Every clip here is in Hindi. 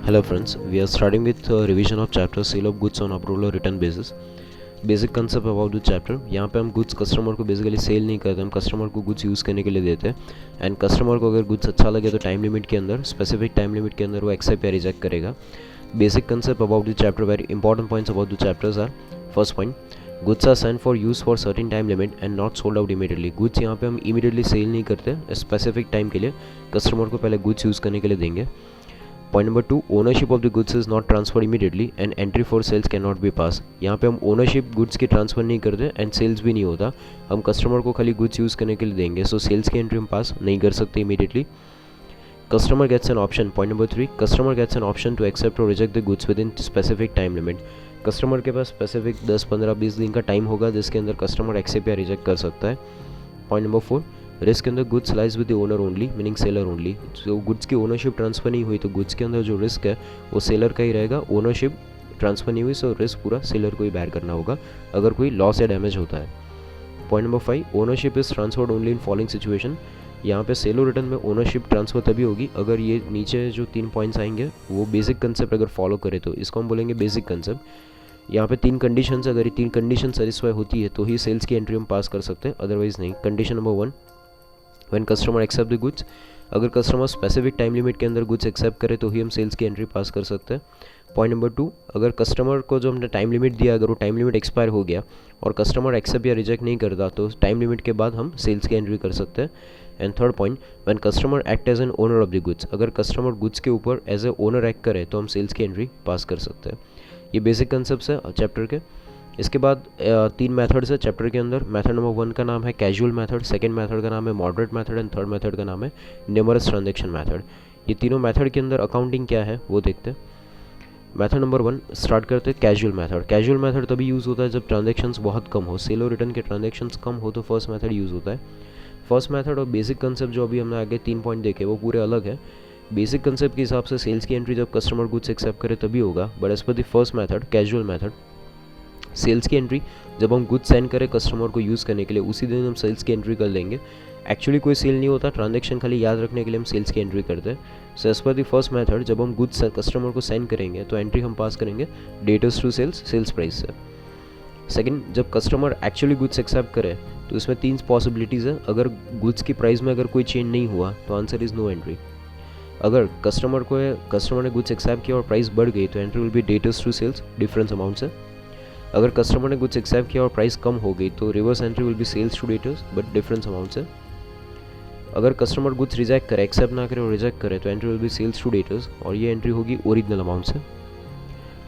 Hello friends, we are starting with revision of chapter sale of goods on approval or return basis. Basic concept about the chapter. यहाँ पे हम गुड्स कस्टमर को बेसिकली सेल नहीं करते, हम कस्टमर को गुड्स यूज़ करने के लिए देते हैं. एंड कस्टमर को अगर गुड्स अच्छा लगे तो टाइम लिमिट के अंदर, स्पेसिफिक टाइम लिमिट के अंदर वो एक्सेप्ट या रिजेक्ट करेगा. Basic concept about the chapter. Very important points about the chapters are. First point, goods are sent for use for certain time limit and not sold out immediately. Goods यहाँ पे हम इमीडिएटली सेल नहीं करते, स्पेसिफिक टाइम के लिए कस्टमर को पहले गुड्स यूज़ करने के लिए देंगे. Point number 2, ownership of the goods is not transfer immediately and entry for sales can not be pass. यहाँ पे हम ओनरशिप गुड्स की ट्रांसफ़र नहीं करते एंड सेल्स भी नहीं होता. हम कस्टमर को खाली गुड्स यूज़ करने के लिए देंगे, सो सेल्स की एंट्री हम पास नहीं कर सकते immediately. Customer gets an option. Point number 3, customer gets an option to accept और reject the goods within specific time limit. Customer के पास स्पेसिफिक 10, 15, 20 दिन का टाइम होगा जिसके अंदर कस्टमर एक्सेप्ट या रिजेक्ट कर सकता है. पॉइंट नंबर 4, रिस्क के अंदर goods lies with the owner only, meaning seller only. जो गुड्स की ओनरशिप ट्रांसफर नहीं हुई तो गुड्स के अंदर जो रिस्क है वो सेलर का ही रहेगा. ओनरशिप ट्रांसफर नहीं हुई सो रिस्क पूरा सेलर को ही बेयर करना होगा अगर कोई लॉस या डैमेज होता है. Point number 5, ownership is transferred only in following situation. यहाँ पे सेल और रिटर्न में ओनरशिप ट्रांसफर तभी होगी अगर ये नीचे जो 3 पॉइंट्स आएंगे वो बेसिक कंसेप्ट अगर फॉलो करे तो इसको हम बोलेंगे बेसिक कंसेप्ट. यहाँ पे 3 कंडीशंस, अगर ये 3 कंडीशन सेटिस्फाई होती है तो ही सेल्स की एंट्री हम पास कर सकते हैं, अदरवाइज नहीं. Condition number 1, when customer accept the goods. अगर कस्टमर स्पेसिफिक टाइम लिमिट के अंदर गुड्स एक्सेप्ट करे तो ही हम सेल्स की एंट्री पास कर सकते हैं. पॉइंट नंबर 2, अगर कस्टमर को जो हमने टाइम लिमिट दिया अगर वो टाइम लिमिट एक्सपायर हो गया और कस्टमर एक्सेप्ट या रिजेक्ट नहीं करता तो टाइम लिमिट के बाद हम सेल्स की एंट्री कर सकते हैं. And third point, when customer act as an owner of the goods. अगर कस्टमर गुड्स के ऊपर एज ए ओनर एक्ट करे तो हम सेल्स की एंट्री पास कर सकते हैं. ये बेसिक कंसेप्ट है चैप्टर के. इसके बाद 3 मेथड्स है चैप्टर के अंदर. मेथड नंबर 1 का नाम है कैजुअल मेथड, सेकंड मेथड का नाम है moderate method and third method का नाम है न्यूमरस ट्रांजैक्शन मेथड. ये तीनों मेथड के अंदर अकाउंटिंग क्या है वो देखते हैं. मेथड नंबर 1 स्टार्ट करते हैं कैजुअल मेथड. कैजुअल मेथड तभी यूज़ होता है जब ट्रांजेक्शन्स बहुत कम हो, सेल और रिटर्न के ट्रांजेक्शन्स कम हो तो फर्स्ट मेथड यूज़ होता है. फर्स्ट मेथड और बेसिक कंसेप्ट जो अभी हमने आगे 3 पॉइंट देखे वो पूरे अलग है. बेसिक कंसेप्ट के हिसाब से सेल्स की एंट्री जब कस्टमर गुड्स एक्सेप्ट करे तभी होगा, but as per the first method casual method sales की एंट्री जब हम गुड्स सेंड करें कस्टमर को यूज़ करने के लिए उसी दिन हम सेल्स की एंट्री कर देंगे. एक्चुअली कोई सेल नहीं होता, ट्रांजैक्शन खाली याद रखने के लिए हम सेल्स की एंट्री करते हैं. So as per the first method जब हम गुड्स कस्टमर को सेंड करेंगे तो एंट्री हम पास करेंगे debtors to sales, sales price से. सेकंड, जब कस्टमर एक्चुअली गुड्स एक्सेप्ट करे तो इसमें 3 पॉसिबिलिटीज़ है. अगर गुड्स की प्राइस में अगर कोई चेंज नहीं हुआ तो आंसर इज़ नो एंट्री. अगर कस्टमर ने गुड्स एक्सेप्ट किया और प्राइस बढ़ गई तो entry will be debtors to sales, difference amount से. अगर कस्टमर ने गुड्स एक्सेप्ट किया और प्राइस कम हो गई तो reverse entry will be sales to debtors but difference amount से. अगर कस्टमर गुड्स रिजेक्ट करे, एक्सेप्ट ना करे और रिजेक्ट करे तो entry will be sales to debtors और ये एंट्री होगी ओरिजिनल अमाउंट से.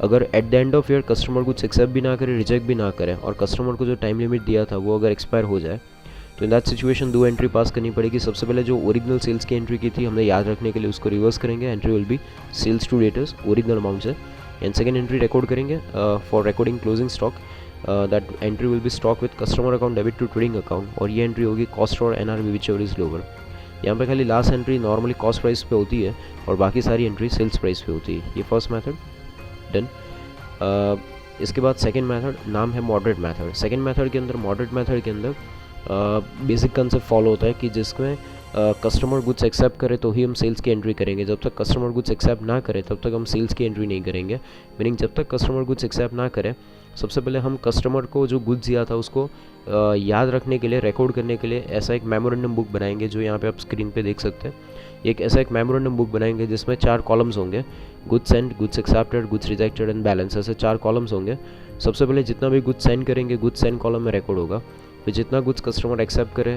अगर at the end of year customer कुछ एक्सेप्ट भी ना करे, रिजेक्ट भी ना करे और कस्टमर को जो टाइम लिमिट दिया था वो अगर एक्सपायर हो जाए तो इन दैट सिचुएशन 2 एंट्री पास करनी पड़ेगी. सबसे पहले जो ओरिजिनल सेल्स की एंट्री की थी हमने याद रखने के लिए उसको रिवर्स करेंगे, entry will be sales to debtors original amount से. एंड सेकेंड एंट्री रिकॉर्ड करेंगे for recording closing stock. That entry will be stock with customer account debit to trading account और ये एंट्री होगी कॉस्ट और NRV whichever is lower. यहाँ पे खाली last entry normally cost price पे होती है और बाकी सारी एंट्री सेल्स प्राइस पे होती है. ये फर्स्ट मेथड डन. इसके बाद सेकेंड मेथड नाम है मॉडरेट मेथड. सेकेंड मेथड के अंदर, मॉडरेट मेथड के अंदर बेसिक कंसेप्ट फॉलो होता है कि जिसमें कस्टमर गुड्स एक्सेप्ट करे तो ही हम सेल्स की एंट्री करेंगे. जब तक कस्टमर गुड्स एक्सेप्ट ना करे तब तक हम सेल्स की एंट्री नहीं करेंगे. मीनिंग जब तक कस्टमर गुड्स एक्सेप्ट ना करे सबसे पहले हम कस्टमर को जो गुड्स दिया था उसको याद रखने के लिए, रिकॉर्ड करने के लिए ऐसा एक मेमोरेंडम बुक बनाएंगे जो यहाँ पे आप स्क्रीन पे देख सकते हैं. एक ऐसा एक मेमोरेंडम बुक बनाएंगे जिसमें 4 कॉलम्स होंगे, goods send, goods accepted, goods rejected and balance. ऐसे 4 कॉलम्स होंगे. सबसे पहले जितना भी गुड्स सेंड करेंगे गुड्स सेंड कॉलम में रिकॉर्ड होगा. फिर जितना गुड्स कस्टमर एक्सेप्ट करे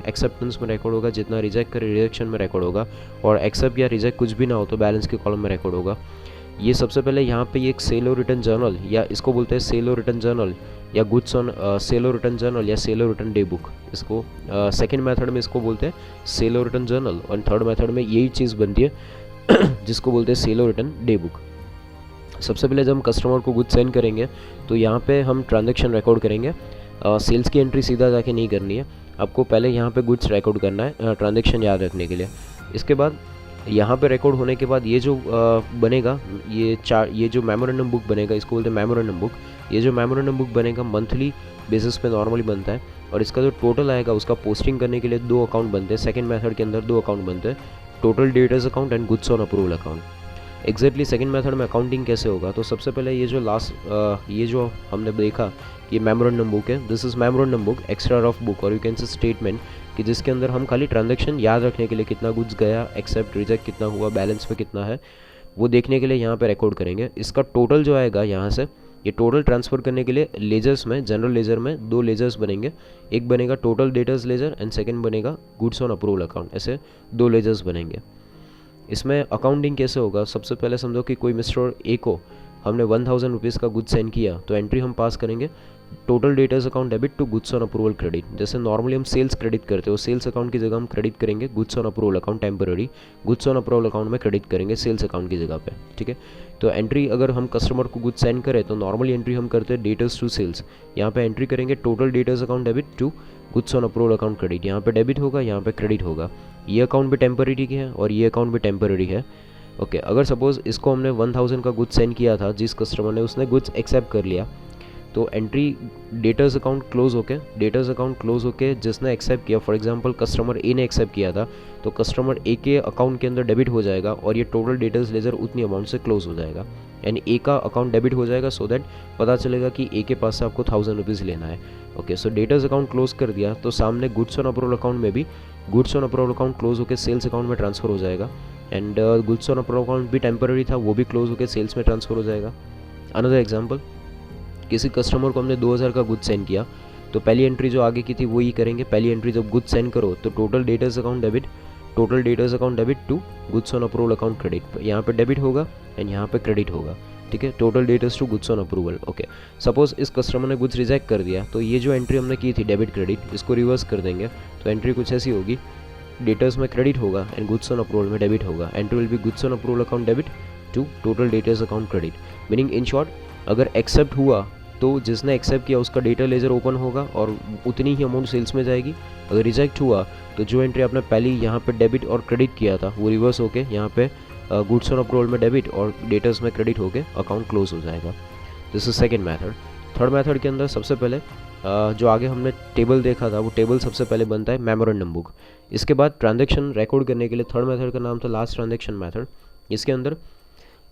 एक्सेप्टेंस में रिकॉर्ड होगा, जितना रिजेक्ट करे रिजेक्शन में रिकॉर्ड होगा और एक्सेप्ट या रिजेक्ट कुछ भी ना हो तो बैलेंस के कॉलम में रिकॉर्ड होगा. ये सबसे पहले यहाँ पे एक सेल और रिटर्न जर्नल या इसको बोलते हैं सेल और रिटर्न जर्नल या गुड्स ऑन सेल और रिटर्न जर्नल या सेल और रिटर्न डे बुक. इसको सेकंड मेथड में इसको बोलते हैं सेल और रिटर्न जर्नल और थर्ड मेथड में यही चीज़ बनती है जिसको बोलते हैं सेल और रिटर्न डे बुक. सबसे पहले जब हम कस्टमर को गुड्स सेंड करेंगे तो यहाँ पे हम ट्रांजेक्शन रिकॉर्ड करेंगे. सेल्स की एंट्री सीधा जाके नहीं करनी है, आपको पहले यहाँ पे गुड्स रिकॉर्ड करना है ट्रांजेक्शन याद रखने के लिए. इसके बाद यहाँ पे रिकॉर्ड होने के बाद ये जो बनेगा, ये जो मेमोरेंडम बुक बनेगा इसको बोलते हैं मेमोरेंडम बुक. ये जो मेमोरेंडम बुक बनेगा मंथली बेसिस पे नॉर्मली बनता है और इसका जो टोटल आएगा उसका पोस्टिंग करने के लिए 2 अकाउंट बनते हैं. सेकंड मेथड के अंदर 2 अकाउंट बनते हैं, total debtors account and goods on approval account. Exactly second method में अकाउंटिंग कैसे होगा, तो सबसे पहले ये जो हमने देखा कि मेमोरेंडम बुक है, this is memorandum book, extra rough book और यू कैन से स्टेटमेंट कि जिसके अंदर हम खाली ट्रांजैक्शन याद रखने के लिए कितना गुड्स गया, एक्सेप्ट रिजेक्ट कितना हुआ, बैलेंस पे कितना है, वो देखने के लिए यहाँ पे रिकॉर्ड करेंगे। इसका टोटल जो आएगा यहाँ से, ये टोटल ट्रांसफ़र करने के लिए लेजर्स में, जनरल लेजर में 2 लेजर्स बनेंगे, एक बनेगा total debtors ledger and second बनेगा गुड्स ऑन अप्रूवल अकाउंट, ऐसे 2 लेजर्स बनेंगे। इसमें अकाउंटिंग कैसे होगा, सबसे पहले समझो कि कोई मिस्टर ए को हमने 1000 रुपीज़ का गुड्स सेंड किया, तो एंट्री हम पास करेंगे total debtors account debit to goods on approval credit. जैसे नॉर्मली हम सेल्स क्रेडिट करते हो, सेल्स अकाउंट की जगह हम क्रेडिट करेंगे goods on approval account, temporary goods on approval account में क्रेडिट करेंगे सेल्स अकाउंट की जगह पे, ठीक है। तो एंट्री अगर हम कस्टमर को गुड्स सेंड करें तो नॉर्मली एंट्री हम करते हैं डेटर्स टू सेल्स, यहाँ पे एंट्री करेंगे total debtors account debit to goods on approval account credit, यहाँ पे डेबिट होगा, यहाँ पे क्रेडिट होगा। ये अकाउंट भी टेम्पररी है और ये अकाउंट भी टेम्पररी है, ओके। अगर सपोज इसको हमने 1000 का गुड्स सेंड किया था, जिस कस्टमर ने उसने गुड्स एक्सेप्ट कर लिया, तो एंट्री डेटर्स अकाउंट क्लोज होके जिसने एक्सेप्ट किया, फॉर एग्जांपल कस्टमर ए ने एक्सेप्ट किया था, तो कस्टमर ए के अकाउंट के अंदर डेबिट हो जाएगा और ये टोटल डेटर्स लेजर उतनी अमाउंट से क्लोज हो जाएगा, यानी ए का अकाउंट डेबिट हो जाएगा, सो दैट पता चलेगा कि ए के पास से आपको 1000 रुपीज़ लेना है, ओके। सो डेटर्स अकाउंट क्लोज कर दिया, तो सामने गुड्स ऑन अप्रूवल अकाउंट में भी goods on approval account close होकर सेल्स अकाउंट में ट्रांसफर हो जाएगा, and goods on approval account भी टेम्पररी था, वो भी क्लोज होकर सेल्स में ट्रांसफर हो जाएगा। अनदर एग्जाम्पल, किसी कस्टमर को हमने 2000 का गुड्स सेंड किया, तो पहली एंट्री जो आगे की थी वो ही करेंगे। पहली एंट्री जब गुड्स सेंड करो तो total debtors account debit to goods on approval account credit, यहाँ पे डेबिट होगा एंड यहाँ पे क्रेडिट होगा, ठीक है। Total debtors to goods on approval, okay. Suppose इस कस्टमर ने गुड्स रिजेक्ट कर दिया, तो ये जो एंट्री हमने की थी डेबिट क्रेडिट, इसको रिवर्स कर देंगे, तो एंट्री कुछ ऐसी होगी, डेटर्स में क्रेडिट होगा एंड गुड्स ऑन अप्रूवल में डेबिट होगा। Entry will be goods on approval account debit to total debtors account credit, meaning in short, अगर एक्सेप्ट हुआ तो जिसने एक्सेप्ट किया उसका डेटा लेजर ओपन होगा और उतनी ही अमाउंट सेल्स में जाएगी। अगर रिजेक्ट हुआ तो जो एंट्री आपने पहले यहाँ पे डेबिट और क्रेडिट किया था वो रिवर्स होके यहाँ पे गुड्स ऑन अप्रूवल में डेबिट और डेटर्स में क्रेडिट होके अकाउंट क्लोज हो जाएगा। This is second method. Third method के अंदर सबसे पहले जो आगे हमने टेबल देखा था, वो टेबल सबसे पहले बनता है मेमोरेंडम बुक। इसके बाद ट्रांजैक्शन रिकॉर्ड करने के लिए थर्ड मेथड का नाम था लास्ट ट्रांजैक्शन मेथड। इसके अंदर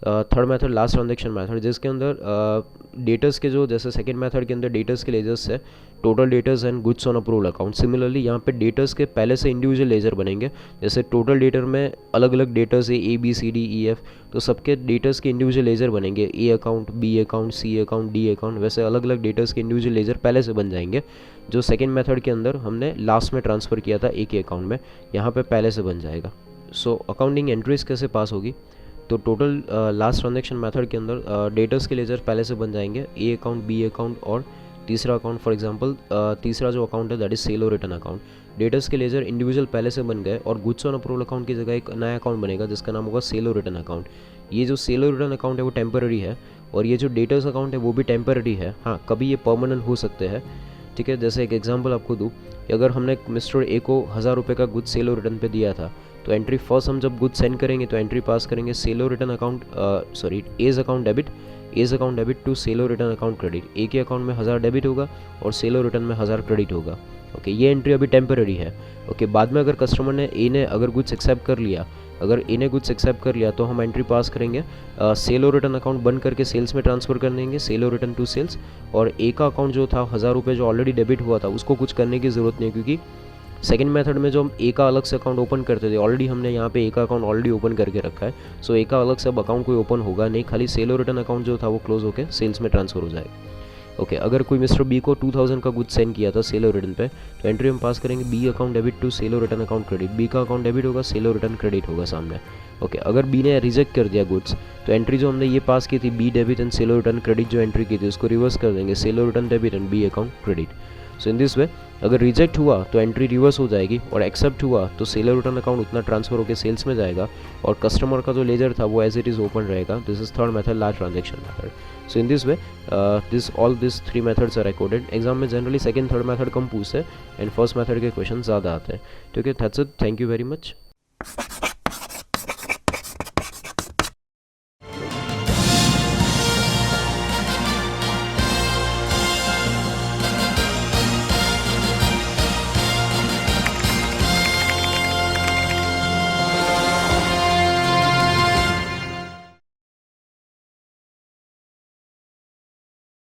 third method last transaction method, जिसके अंदर डेटर्स के जो, जैसे सेकंड मेथड के अंदर डेटर्स के लेजर्स है total debtors and goods on approval account, similarly यहाँ पे डेटर्स के पहले से इंडिविजुअल लेजर बनेंगे। जैसे टोटल डेटर में अलग अलग डेटर्स है ABCDEF, तो सबके डेटर्स के इंडिविजुअल लेजर बनेंगे, A account, B account, C account, D account, वैसे अलग अलग डेटर्स के इंडिविजुअल लेजर पहले से बन जाएंगे, जो सेकेंड मेथड के अंदर हमने लास्ट में ट्रांसफ़र किया था A के अकाउंट में, यहाँ पर पहले से बन जाएगा। सो अकाउंटिंग एंट्रीज कैसे पास होगी, तो टोटल लास्ट ट्रांजैक्शन मेथड के अंदर डेटर्स के लेजर पहले से बन जाएंगे, A अकाउंट, B अकाउंट और तीसरा अकाउंट। फॉर एग्जांपल तीसरा जो अकाउंट है दैट इज सेल और रिटर्न अकाउंट। डेटर्स के लेजर इंडिविजुअल पहले से बन गए और गुड्स ऑन अप्रूवल अकाउंट की जगह एक नया अकाउंट बनेगा जिसका नाम होगा सेल और रिटर्न अकाउंट। ये जो सेल और रिटर्न अकाउंट है वो टेम्पररी है और ये जो डेटर्स अकाउंट है वो भी टेम्पररी है। हाँ, कभी ये परमानेंट हो सकते हैं, ठीक है। जैसे एक एग्जांपल आपको दूँ कि अगर हमने मिस्टर ए को 1000 रुपये का गुड्स सेल और रिटर्न पे दिया था, तो एंट्री फर्स्ट हम जब गुड्स सेंड करेंगे तो एंट्री पास करेंगे सेल और return account, as account debit to sale और रिटर्न अकाउंट क्रेडिट। ए के अकाउंट में 1000 डेबिट होगा और सेल और रिटर्न में 1000 क्रेडिट होगा, ओके। ये एंट्री अभी टेम्पररी है, ओके। बाद में अगर कस्टमर ने ए ने अगर गुड्स एक्सेप्ट कर लिया, तो हम एंट्री पास करेंगे सेल और रिटर्न अकाउंट बंद करके सेल्स में ट्रांसफ़र कर देंगे, सेल और रिटर्न टू सेल्स। और ए का अकाउंट जो था 1000 रुपये जो ऑलरेडी डेबिट हुआ था उसको कुछ करने की ज़रूरत नहीं, क्योंकि सेकंड मेथड में जो हम ए का अलग से अकाउंट ओपन करते थे, ऑलरेडी हमने यहाँ पे ए का अकाउंट ऑलरेडी ओपन करके रखा है। सो ए का अलग से अब अकाउंट कोई ओपन होगा नहीं, खाली सेल और रिटर्न अकाउंट जो था वो क्लोज होकर सेल्स में ट्रांसफर हो जाएगा, ओके। अगर कोई मिस्टर बी को 2000 का गुड्स सेंड किया था सेल और रिटर्न पे, तो एंट्री हम पास करेंगे B account debit to sale और रिटर्न अकाउंट क्रेडिट। बी का अकाउंट डेबिट होगा, सेल और रिटर्न क्रेडिट होगा सामने, ओके। अगर बी ने रिजेक्ट कर दिया गुड्स, तो एंट्री जो हमने ये पास की थी बी डेबिट एंड सेल और रिटर्न क्रेडिट जो एंट्री की थी उसको रिवर्स कर देंगे, सेल और return debit and B account credit. So in this way अगर रिजेक्ट हुआ तो एंट्री रिवर्स हो जाएगी और एक्सेप्ट हुआ तो सेल और रिटर्न अकाउंट उतना ट्रांसफर होकर सेल्स में जाएगा और कस्टमर का जो लेजर था वो एज इट इज़ ओपन रहेगा। This is third method last transaction method. So in this way all this 3 methods are recorded. Exam में जनरली सेकंड थर्ड मेथड कम पूछते हैं एंड फर्स्ट मेथड के क्वेश्चन ज़्यादा आते हैं, ठीक है। That's it, thank you very much.